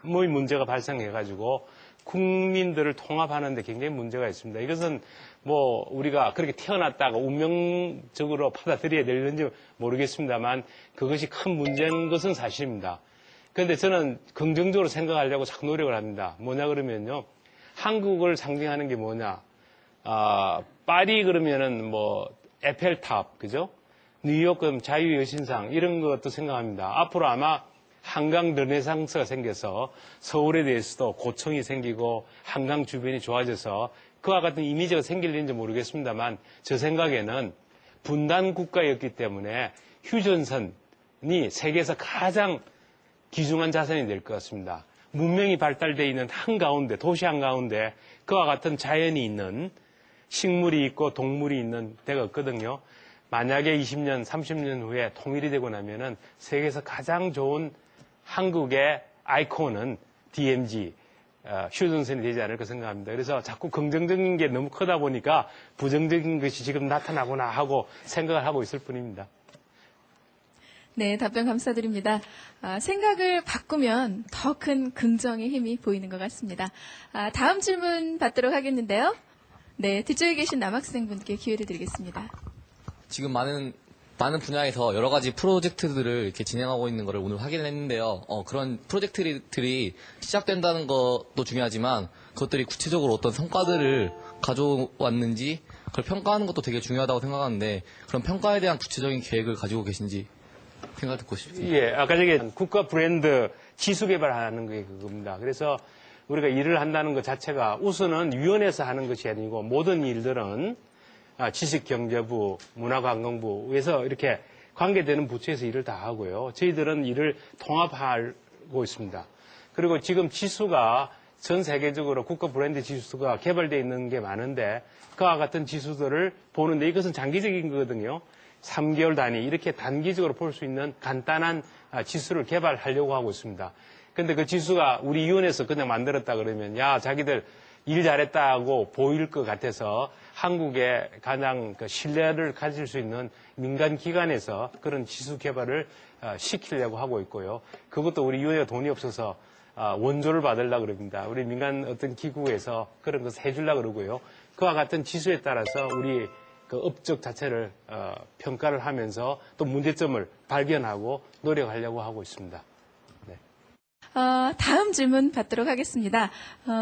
문제가 발생해가지고 국민들을 통합하는 데 굉장히 문제가 있습니다. 이것은 뭐 우리가 그렇게 태어났다가 운명적으로 받아들여야 되는지 모르겠습니다만 그것이 큰 문제인 것은 사실입니다. 그런데 저는 긍정적으로 생각하려고 자꾸 노력을 합니다. 뭐냐 그러면요. 한국을 상징하는 게 뭐냐. 파리 그러면은 뭐 에펠탑, 그죠? 뉴욕 그럼 자유여신상 이런 것도 생각합니다. 앞으로 아마 한강 르네상스가 생겨서 서울에 대해서도 고층이 생기고 한강 주변이 좋아져서 그와 같은 이미지가 생길는지 모르겠습니다만 저 생각에는 분단 국가였기 때문에 휴전선이 세계에서 가장 귀중한 자산이 될 것 같습니다. 문명이 발달되어 있는 한가운데, 도시 한가운데 그와 같은 자연이 있는 식물이 있고 동물이 있는 데가 없거든요. 만약에 20년, 30년 후에 통일이 되고 나면은 세계에서 가장 좋은 한국의 아이콘은 DMZ, 휴전선이 되지 않을까 생각합니다. 그래서 자꾸 긍정적인 게 너무 크다 보니까 부정적인 것이 지금 나타나구나 하고 생각을 하고 있을 뿐입니다. 네, 답변 감사드립니다. 생각을 바꾸면 더 큰 긍정의 힘이 보이는 것 같습니다. 다음 질문 받도록 하겠는데요. 네, 뒤쪽에 계신 남학생분께 기회를 드리겠습니다. 지금 많은 분야에서 여러 가지 프로젝트들을 이렇게 진행하고 있는 것을 오늘 확인했는데요. 그런 프로젝트들이 시작된다는 것도 중요하지만 그것들이 구체적으로 어떤 성과들을 가져왔는지 그걸 평가하는 것도 되게 중요하다고 생각하는데 그런 평가에 대한 구체적인 계획을 가지고 계신지 생각 듣고 싶습니다. 예, 아까 저기 국가 브랜드 지수 개발하는 게 그겁니다. 그래서 우리가 일을 한다는 것 자체가 우선은 위원회에서 하는 것이 아니고 모든 일들은 지식경제부, 문화관광부에서 이렇게 관계되는 부처에서 일을 다 하고요. 저희들은 일을 통합하고 있습니다. 그리고 지금 지수가 전 세계적으로 국가 브랜드 지수가 개발되어 있는 게 많은데 그와 같은 지수들을 보는데 이것은 장기적인 거거든요. 3개월 단위 이렇게 단기적으로 볼 수 있는 간단한 지수를 개발하려고 하고 있습니다. 근데 그 지수가 우리 위원회에서 그냥 만들었다 그러면 야 자기들 일 잘했다고 보일 것 같아서 한국에 가장 신뢰를 가질 수 있는 민간 기관에서 그런 지수 개발을 시키려고 하고 있고요. 그것도 우리 위원회가 돈이 없어서 원조를 받으려고 그럽니다. 우리 민간 어떤 기구에서 그런 것을 해주려고 그러고요. 그와 같은 지수에 따라서 우리 그 업적 자체를 평가를 하면서 또 문제점을 발견하고 노력하려고 하고 있습니다. 네. 다음 질문 받도록 하겠습니다.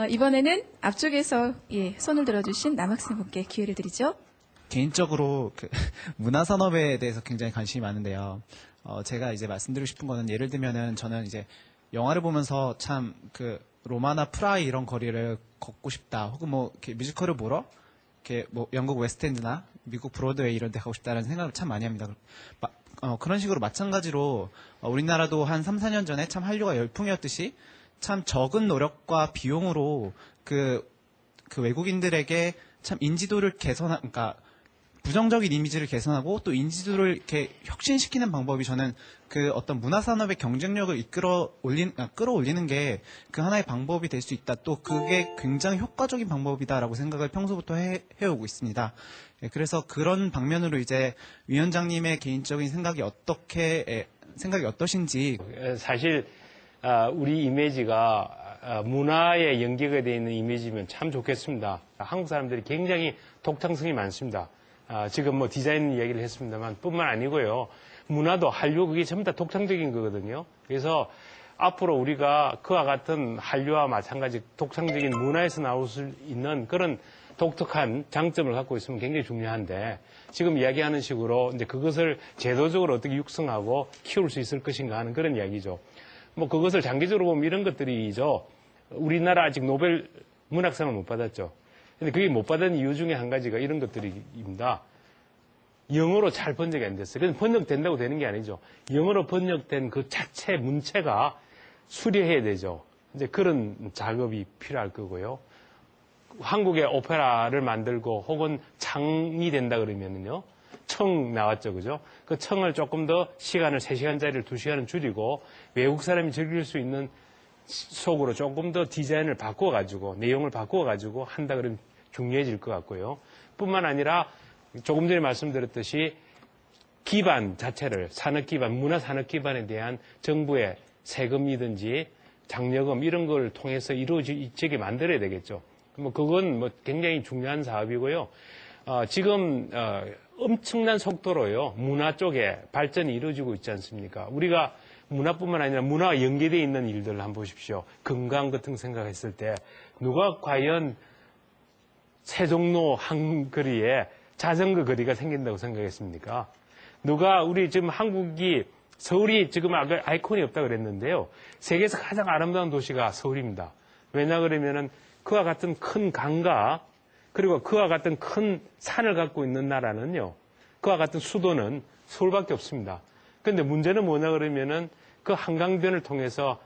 이번에는 앞쪽에서 손을 들어주신 남학생분께 기회를 드리죠. 개인적으로 문화산업에 대해서 굉장히 관심이 많은데요. 제가 이제 말씀드리고 싶은 거는 예를 들면은 저는 이제 영화를 보면서 참 로마나 프라이 이런 거리를 걷고 싶다. 혹은 뭐 이렇게 뮤지컬을 보러 이렇게 뭐 영국 웨스트엔드나 미국 브로드웨이 이런 데 가고 싶다라는 생각을 참 많이 합니다. 그런 식으로 마찬가지로 우리나라도 한 3, 4년 전에 참 한류가 열풍이었듯이 참 적은 노력과 비용으로 그 외국인들에게 참 인지도를 그러니까 부정적인 이미지를 개선하고 또 인지도를 이렇게 혁신시키는 방법이 저는 그 어떤 문화산업의 경쟁력을 끌어올리는 게 그 하나의 방법이 될 수 있다. 또 그게 굉장히 효과적인 방법이다라고 생각을 평소부터 해오고 있습니다. 그래서 그런 방면으로 이제 위원장님의 개인적인 생각이 어떠신지. 사실 우리 이미지가 문화에 연계가 되어 있는 이미지면 참 좋겠습니다. 한국 사람들이 굉장히 독창성이 많습니다. 지금 뭐 디자인 이야기를 했습니다만 뿐만 아니고요. 문화도 한류 그게 전부 다 독창적인 거거든요. 그래서 앞으로 우리가 그와 같은 한류와 마찬가지 독창적인 문화에서 나올 수 있는 그런 독특한 장점을 갖고 있으면 굉장히 중요한데 지금 이야기하는 식으로 이제 그것을 제도적으로 어떻게 육성하고 키울 수 있을 것인가 하는 그런 이야기죠. 뭐 그것을 장기적으로 보면 이런 것들이죠. 우리나라 아직 노벨 문학상을 못 받았죠. 근데 그게 못 받은 이유 중에 한 가지가 이런 것들입니다. 영어로 잘 번역이 안 됐어요. 그래서 번역된다고 되는 게 아니죠. 영어로 번역된 그 자체 문체가 수려해야 되죠. 이제 그런 작업이 필요할 거고요. 한국의 오페라를 만들고 혹은 창이 된다 그러면은요. 청 나왔죠. 그죠? 그 청을 조금 더 시간을 3시간짜리를 2시간을 줄이고 외국 사람이 즐길 수 있는 속으로 조금 더 디자인을 바꿔가지고 내용을 바꿔가지고 한다 그러면 중요해질 것 같고요. 뿐만 아니라 조금 전에 말씀드렸듯이 기반 자체를 산업 기반, 문화 산업 기반에 대한 정부의 세금이든지 장려금 이런 걸 통해서 이루어지게 만들어야 되겠죠. 뭐 그건 뭐 굉장히 중요한 사업이고요. 지금 엄청난 속도로요 문화 쪽에 발전이 이루어지고 있지 않습니까? 우리가 문화뿐만 아니라 문화와 연계되어 있는 일들을 한번 보십시오. 금강 같은 생각했을 때 누가 과연 세종로 한 거리에 자전거 거리가 생긴다고 생각했습니까? 누가 우리 지금 한국이 서울이 지금 아이콘이 없다 그랬는데요. 세계에서 가장 아름다운 도시가 서울입니다. 왜냐 그러면은 그와 같은 큰 강과 그리고 그와 같은 큰 산을 갖고 있는 나라는요. 그와 같은 수도는 서울밖에 없습니다. 그런데 문제는 뭐냐 그러면은 그 한강변을 통해서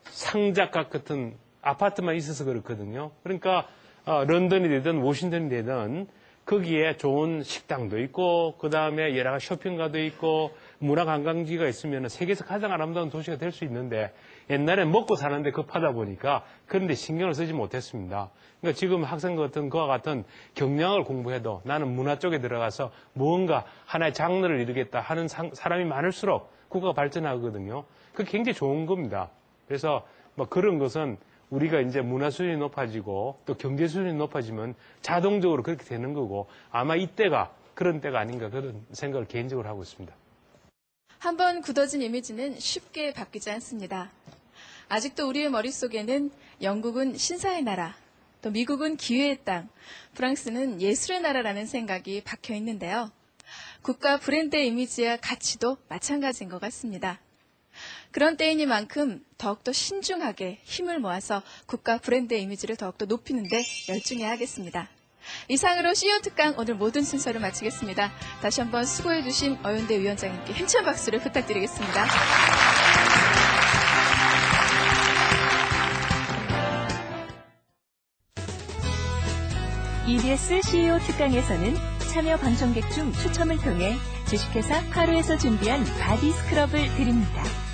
상작각 같은 아파트만 있어서 그렇거든요. 그러니까 런던이 되든 워싱턴이 되든 거기에 좋은 식당도 있고 그 다음에 여러 가지 쇼핑가도 있고 문화관광지가 있으면 세계에서 가장 아름다운 도시가 될 수 있는데 옛날엔 먹고 사는데 급하다 보니까 그런데 신경을 쓰지 못했습니다. 그러니까 지금 학생 같은 그와 같은 경영을 공부해도 나는 문화 쪽에 들어가서 무언가 하나의 장르를 이루겠다 하는 사람이 많을수록 국가가 발전하거든요. 그게 굉장히 좋은 겁니다. 그래서 뭐 그런 것은 우리가 이제 문화 수준이 높아지고 또 경제 수준이 높아지면 자동적으로 그렇게 되는 거고 아마 이때가 그런 때가 아닌가 그런 생각을 개인적으로 하고 있습니다. 한번 굳어진 이미지는 쉽게 바뀌지 않습니다. 아직도 우리의 머릿속에는 영국은 신사의 나라, 또 미국은 기회의 땅, 프랑스는 예술의 나라라는 생각이 박혀 있는데요. 국가 브랜드의 이미지와 가치도 마찬가지인 것 같습니다. 그런 때이니만큼 더욱더 신중하게 힘을 모아서 국가 브랜드의 이미지를 더욱더 높이는 데 열중해야 하겠습니다. 이상으로 CEO 특강 오늘 모든 순서를 마치겠습니다. 다시 한번 수고해주신 어윤대 위원장님께 힘찬 박수를 부탁드리겠습니다. EBS CEO 특강에서는 참여 방청객 중 추첨을 통해 주식회사 카루에서 준비한 바디 스크럽을 드립니다.